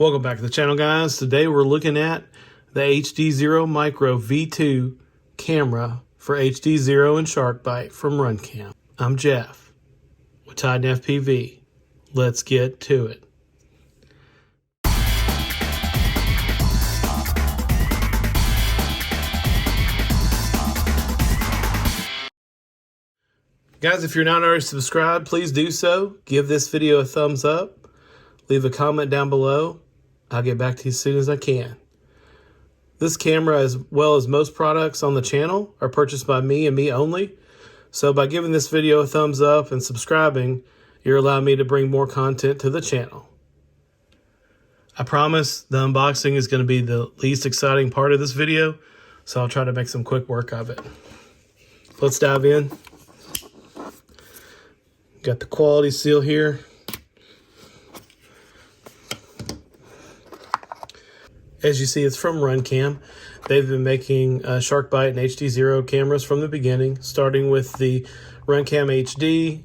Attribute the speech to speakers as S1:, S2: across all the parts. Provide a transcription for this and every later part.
S1: Welcome back to the channel, guys. Today we're looking at the HDZero Micro V2 camera for HDZero and SharkBite from RunCam. I'm Jeff with Titan FPV. Let's get to it. Guys, if you're not already subscribed, please do so. Give this video a thumbs up. Leave a comment down below. I'll get back to you as soon as I can. This camera, as well as most products on the channel, are purchased by me and me only. So by giving this video a thumbs up and subscribing, you're allowing me to bring more content to the channel. I promise the unboxing is going to be the least exciting part of this video, so I'll try to make some quick work of it. Let's dive in. Got the quality seal here. As you see, it's from RunCam. They've been making SharkBite and HDZero cameras from the beginning, starting with the RunCam HD,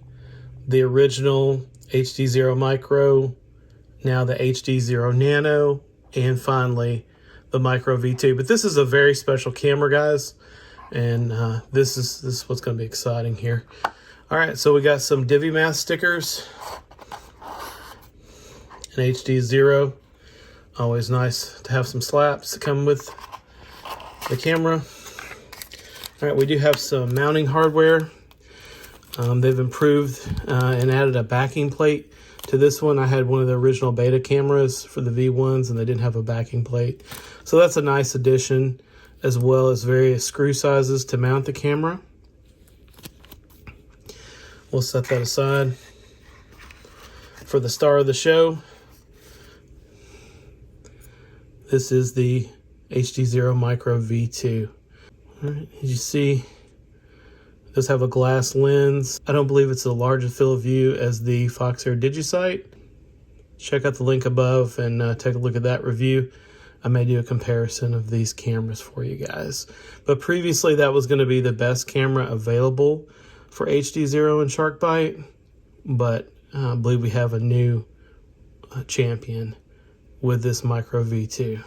S1: the original HDZero Micro, now the HDZero Nano, and finally the Micro V2. But this is a very special camera, guys, and this is what's going to be exciting here. All right, so we got some DiviMath stickers and HDZero. Always nice to have some slaps to come with the camera. All right, we do have some mounting hardware. They've improved and added a backing plate to this one. I had one of the original beta cameras for the V1s and they didn't have a backing plate. So that's a nice addition, as well as various screw sizes to mount the camera. We'll set that aside. For the star of the show, this is the HDZero Micro V2. All right, as you see, it does have a glass lens. I don't believe it's the largest field of view as the Foxair DigiSight. Check out the link above and take a look at that review. I may do a comparison of these cameras for you guys. But previously, that was going to be the best camera available for HDZero and SharkBite. But I believe we have a new champion with this Micro V2.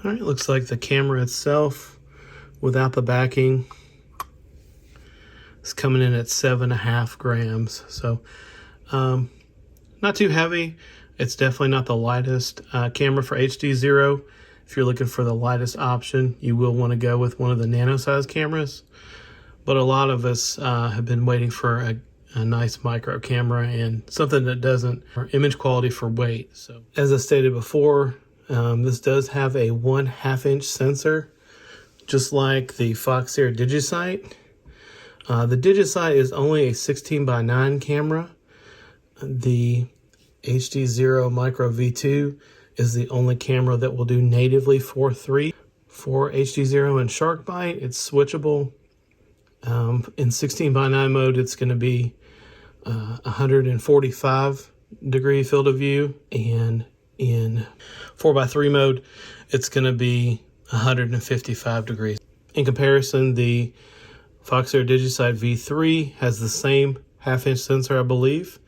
S1: All right, looks like the camera itself, without the backing, is coming in at 7.5 grams. So not too heavy. It's definitely not the lightest camera for HDZero. If you're looking for the lightest option, you will want to go with one of the nano size cameras. But a lot of us have been waiting for a nice micro camera and something that doesn't image quality for weight. So as I stated before, this does have a 1/2 inch sensor, just like the Foxair DigiSight. The DigiSight is only a 16:9 camera. The HDZero Micro V2 is the only camera that will do natively 4:3. For HDZero and SharkBite, it's switchable. In 16:9 mode, it's going to be 145 degree field of view, and in 4:3 mode, it's going to be 155 degrees. In comparison, the Foxair DigiSight V3 has the same 1/2 inch sensor, I believe,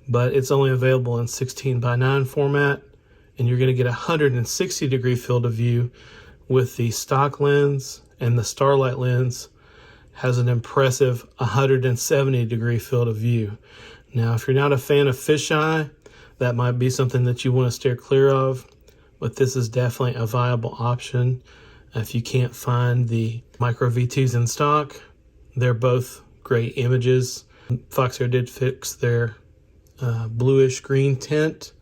S1: but it's only available in 16:9 format, and you're going to get 160 degree field of view with the stock lens, and the Starlight lens has an impressive 170 degree field of view. Now, if you're not a fan of fisheye, that might be something that you want to steer clear of, but this is definitely a viable option. If you can't find the Micro V2s in stock, they're both great images. Foxair did fix their bluish green tint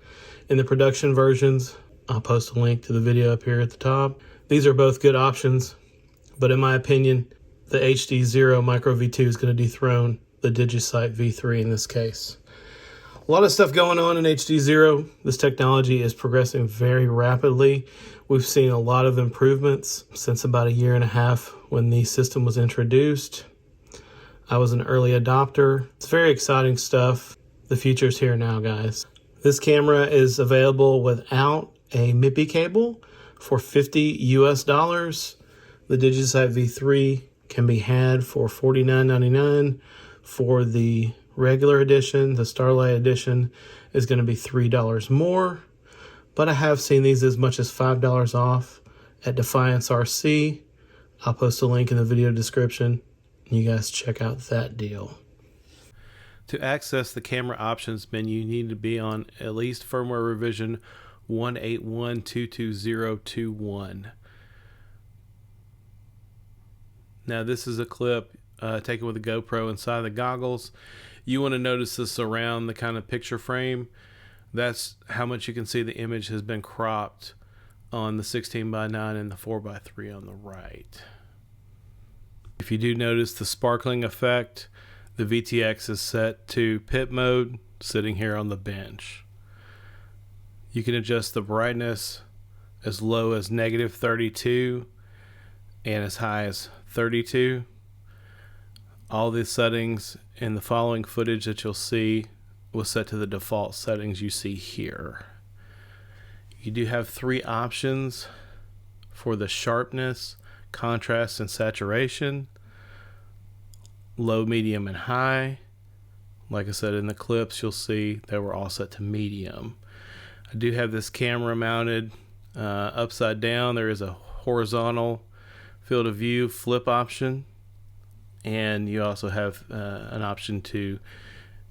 S1: in the production versions. I'll post a link to the video up here at the top. These are both good options, but in my opinion, the HDZero Micro V2 is going to dethrone the DigiSight V3 in this case. A lot of stuff going on in HDZero. This technology is progressing very rapidly. We've seen a lot of improvements since about 1.5 years when the system was introduced. I was an early adopter. It's very exciting stuff. The future's here now, guys. This camera is available without a MIPI cable for $50 US. The DigiSight V3 can be had for $49.99 For the regular edition, the Starlight edition is going to be $3 more, but I have seen these as much as $5 off at Defiance RC. I'll post a link in the video description. You guys check out that deal. To access the camera options menu, you need to be on at least firmware revision 181.220.21. Now this is a clip taken with a GoPro inside the goggles. You want to notice this around the kind of picture frame. That's how much you can see the image has been cropped on the 16:9 and the 4:3 on the right. If you do notice the sparkling effect, the VTX is set to pit mode, sitting here on the bench. You can adjust the brightness as low as -32 and as high as 32. All the settings in the following footage that you'll see was set to the default settings you see here. You do have 3 options for the sharpness, contrast, and saturation: low, medium, and high. Like I said in the clips, you'll see they were all set to medium. I do have this camera mounted upside down. There is a horizontal field of view flip option, and you also have an option to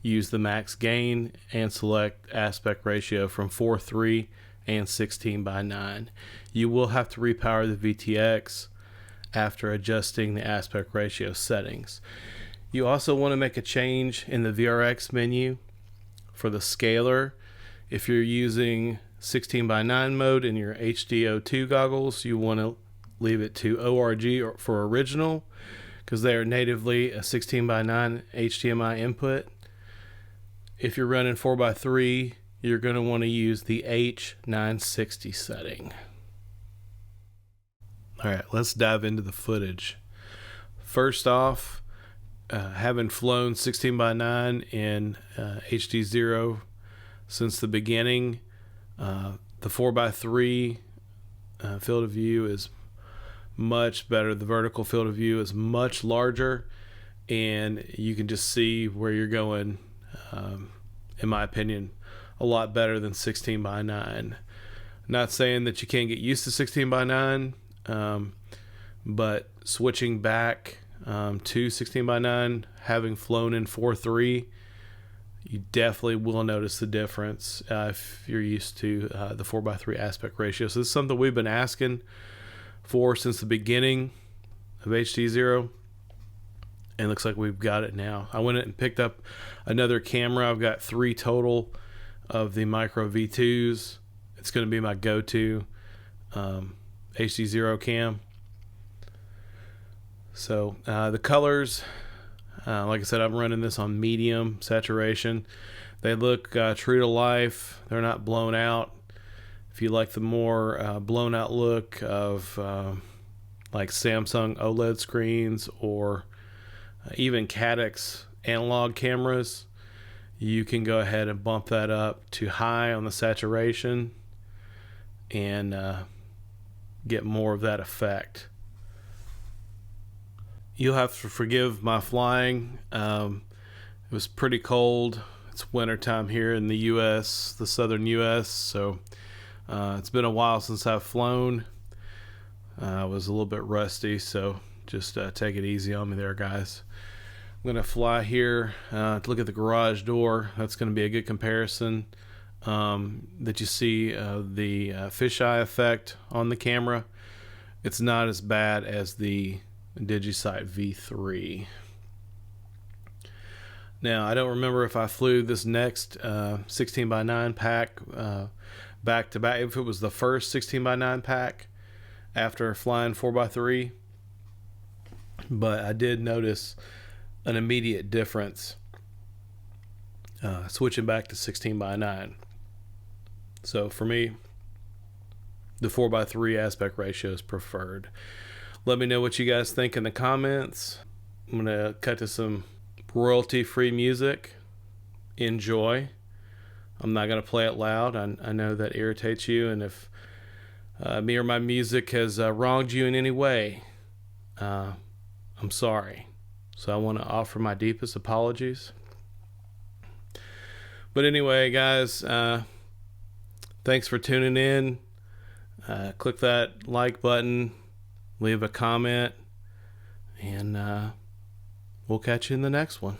S1: use the max gain and select aspect ratio from 4:3 and 16:9. You will have to repower the VTX after adjusting the aspect ratio settings. You also want to make a change in the VRX menu for the scaler. If you're using 16:9 mode in your HDO2 goggles, you want to leave it to ORG or for original, because they are natively a 16:9 HDMI input. If you're running 4:3, you're going to want to use the H960 setting. Alright, let's dive into the footage. First off, having flown 16:9 in HDZero since the beginning, the 4:3 field of view is much better. The vertical field of view is much larger, and you can just see where you're going, in my opinion, a lot better than 16:9. Not saying that you can't get used to 16:9, but switching back to 16:9, having flown in 4:3, you definitely will notice the difference if you're used to the 4:3 aspect ratio. So this is something we've been asking for since the beginning of HDZero, and it looks like we've got it now. I went and picked up another camera. I've got 3 total of the Micro V2s. It's going to be my go-to HDZero cam. So the colors, like I said, I'm running this on medium saturation. They look true to life. They're not blown out. If you like the more blown out look of like Samsung OLED screens or even Caddx analog cameras, you can go ahead and bump that up to high on the saturation and get more of that effect. You'll have to forgive my flying. It was pretty cold. It's wintertime here in the US, the southern US, so it's been a while since I've flown. I was a little bit rusty, so just take it easy on me there, guys. I'm going to fly here to look at the garage door. That's going to be a good comparison that you see the fisheye effect on the camera. It's not as bad as the DigiSight V3. Now, I don't remember if I flew this next 16:9 pack back to back, if it was the first 16:9 pack after flying 4:3, but I did notice an immediate difference switching back to 16:9. So for me, the 4:3 aspect ratio is preferred. Let me know what you guys think in the comments. I'm gonna cut to some royalty-free music. Enjoy. I'm not gonna play it loud. I know that irritates you, and if me or my music has wronged you in any way, I'm sorry. So I want to offer my deepest apologies. But anyway, guys, thanks for tuning in. Click that like button, leave a comment, and we'll catch you in the next one.